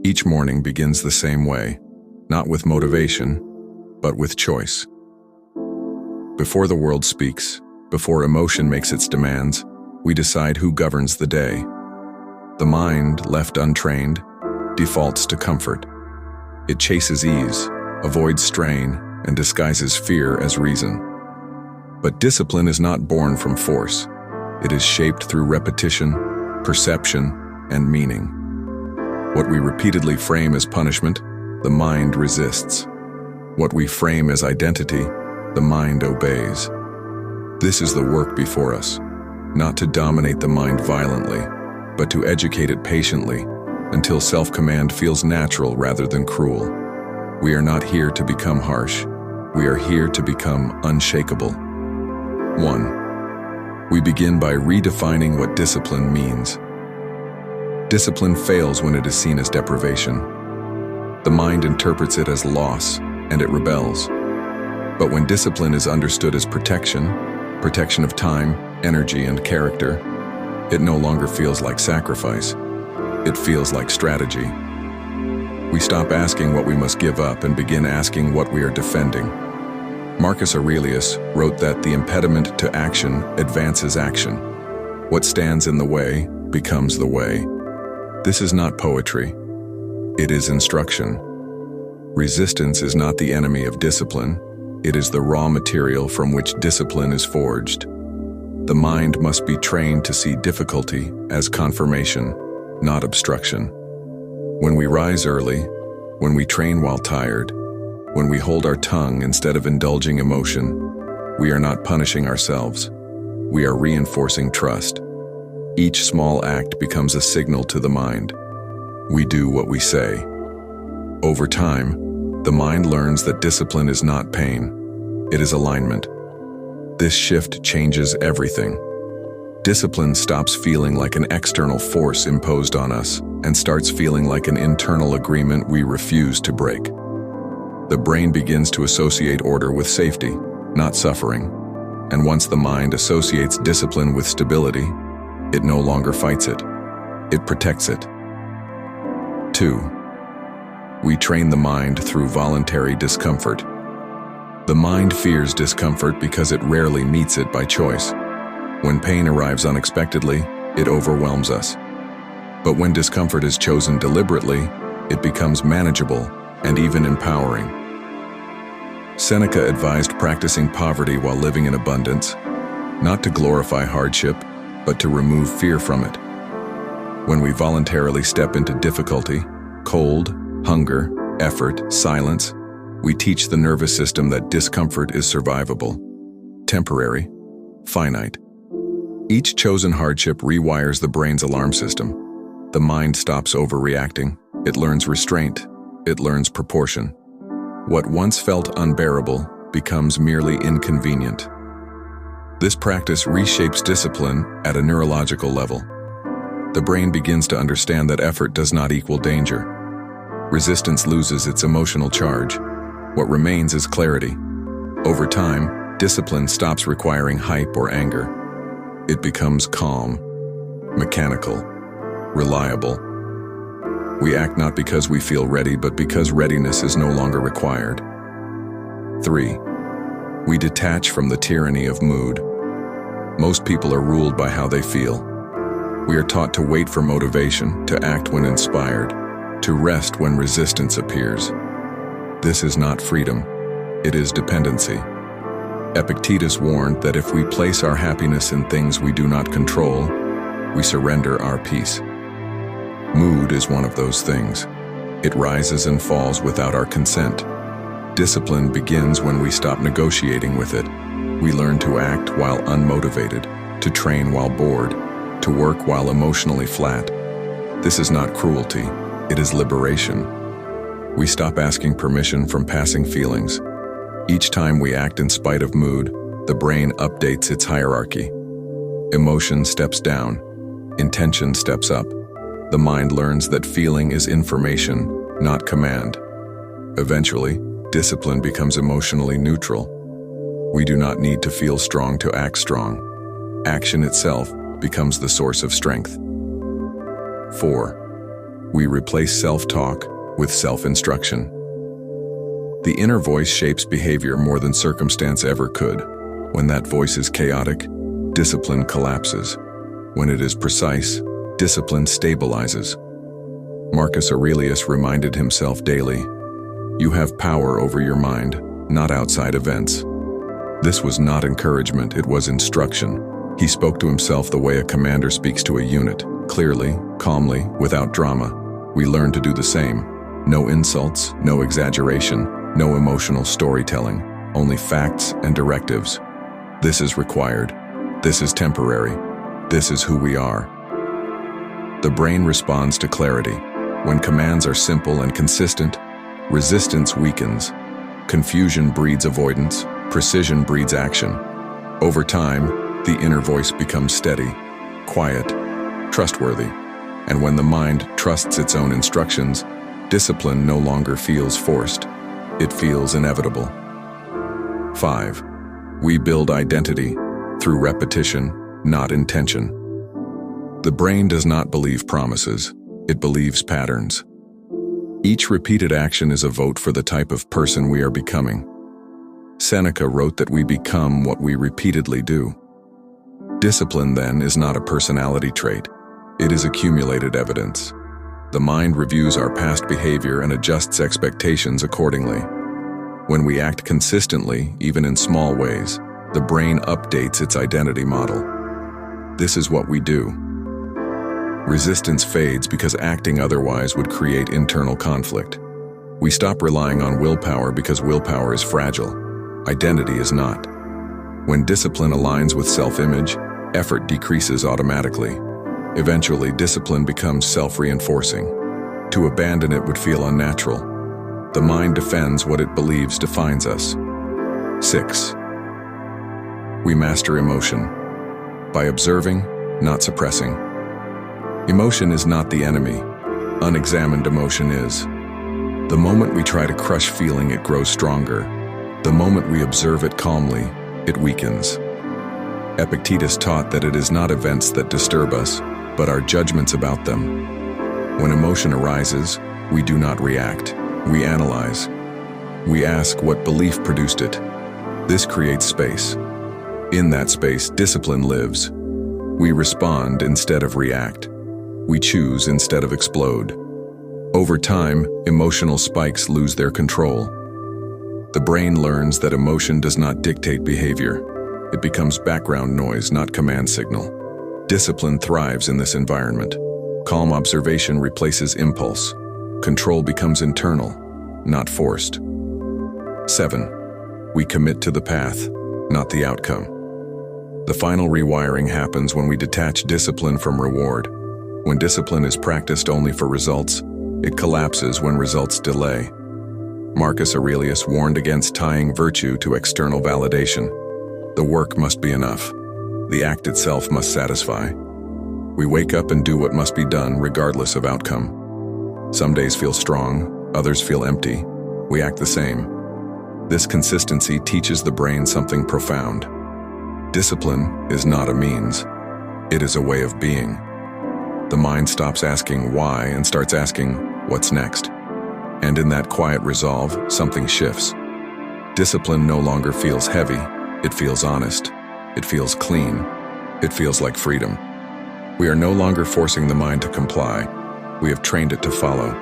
Each morning begins the same way, not with motivation, but with choice. Before the world speaks, before emotion makes its demands, we decide who governs the day. The mind, left untrained, defaults to comfort. It chases ease, avoids strain, and disguises fear as reason. But discipline is not born from force. It is shaped through repetition, perception, and meaning. What we repeatedly frame as punishment, the mind resists. What we frame as identity, the mind obeys. This is the work before us, not to dominate the mind violently, but to educate it patiently until self-command feels natural rather than cruel. We are not here to become harsh. We are here to become unshakable. 1. We begin by redefining what discipline means. Discipline fails when it is seen as deprivation. The mind interprets it as loss, and it rebels. But when discipline is understood as protection of time, energy, and character, it no longer feels like sacrifice. It feels like strategy. We stop asking what we must give up and begin asking what we are defending. Marcus Aurelius wrote that the impediment to action advances action. What stands in the way becomes the way. This is not poetry. It is instruction. Resistance is not the enemy of discipline. It is the raw material from which discipline is forged. The mind must be trained to see difficulty as confirmation, not obstruction. When we rise early, when we train while tired, when we hold our tongue instead of indulging emotion, we are not punishing ourselves. We are reinforcing trust. Each small act becomes a signal to the mind. We do what we say. Over time, the mind learns that discipline is not pain. It is alignment. This shift changes everything. Discipline stops feeling like an external force imposed on us and starts feeling like an internal agreement we refuse to break. The brain begins to associate order with safety, not suffering. And once the mind associates discipline with stability, it no longer fights it. It protects it. 2. We train the mind through voluntary discomfort. The mind fears discomfort because it rarely meets it by choice. When pain arrives unexpectedly, it overwhelms us. But when discomfort is chosen deliberately, it becomes manageable and even empowering. Seneca advised practicing poverty while living in abundance, not to glorify hardship, but to remove fear from it. When we voluntarily step into difficulty, cold, hunger, effort, silence, we teach the nervous system that discomfort is survivable, temporary, finite. Each chosen hardship rewires the brain's alarm system. The mind stops overreacting. It learns restraint. It learns proportion. What once felt unbearable becomes merely inconvenient. This practice reshapes discipline at a neurological level. The brain begins to understand that effort does not equal danger. Resistance loses its emotional charge. What remains is clarity. Over time, discipline stops requiring hype or anger. It becomes calm, mechanical, reliable. We act not because we feel ready, but because readiness is no longer required. 3. We detach from the tyranny of mood. Most people are ruled by how they feel. We are taught to wait for motivation, to act when inspired, to rest when resistance appears. This is not freedom. It is dependency. Epictetus warned that if we place our happiness in things we do not control, we surrender our peace. Mood is one of those things. It rises and falls without our consent. Discipline begins when we stop negotiating with it. We learn to act while unmotivated, to train while bored, to work while emotionally flat. This is not cruelty, it is liberation. We stop asking permission from passing feelings. Each time we act in spite of mood, the brain updates its hierarchy. Emotion steps down, intention steps up. The mind learns that feeling is information, not command. Eventually, discipline becomes emotionally neutral. We do not need to feel strong to act strong. Action itself becomes the source of strength. 4. We replace self-talk with self-instruction. The inner voice shapes behavior more than circumstance ever could. When that voice is chaotic, discipline collapses. When it is precise, discipline stabilizes. Marcus Aurelius reminded himself daily, "You have power over your mind, not outside events." This was not encouragement, it was instruction. He spoke to himself the way a commander speaks to a unit, clearly, calmly, without drama. We learn to do the same. No insults, no exaggeration, no emotional storytelling, only facts and directives. This is required. This is temporary. This is who we are. The brain responds to clarity. When commands are simple and consistent, resistance weakens. Confusion breeds avoidance. Precision breeds action. Over time, the inner voice becomes steady, quiet, trustworthy. And when the mind trusts its own instructions, discipline no longer feels forced. It feels inevitable. 5. We build identity through repetition, not intention. The brain does not believe promises, it believes patterns. Each repeated action is a vote for the type of person we are becoming. Seneca wrote that we become what we repeatedly do. Discipline, then, is not a personality trait. It is accumulated evidence. The mind reviews our past behavior and adjusts expectations accordingly. When we act consistently, even in small ways, the brain updates its identity model. This is what we do. Resistance fades because acting otherwise would create internal conflict. We stop relying on willpower because willpower is fragile. Identity is not. When discipline aligns with self-image, effort decreases automatically. Eventually, discipline becomes self-reinforcing. To abandon it would feel unnatural. The mind defends what it believes defines us. 6. We master emotion. By observing, not suppressing. Emotion is not the enemy. Unexamined emotion is. The moment we try to crush feeling, it grows stronger. The moment we observe it calmly, it weakens. Epictetus taught that it is not events that disturb us, but our judgments about them. When emotion arises, we do not react. We analyze. We ask what belief produced it. This creates space. In that space, discipline lives. We respond instead of react. We choose instead of explode. Over time, emotional spikes lose their control. The brain learns that emotion does not dictate behavior. It becomes background noise, not command signal. Discipline thrives in this environment. Calm observation replaces impulse. Control becomes internal, not forced. 7. We commit to the path, not the outcome. The final rewiring happens when we detach discipline from reward. When discipline is practiced only for results, it collapses when results delay. Marcus Aurelius warned against tying virtue to external validation. The work must be enough. The act itself must satisfy. We wake up and do what must be done regardless of outcome. Some days feel strong, others feel empty. We act the same. This consistency teaches the brain something profound. Discipline is not a means. It is a way of being. The mind stops asking why and starts asking what's next. And in that quiet resolve, something shifts. Discipline no longer feels heavy. It feels honest. It feels clean. It feels like freedom. We are no longer forcing the mind to comply. We have trained it to follow.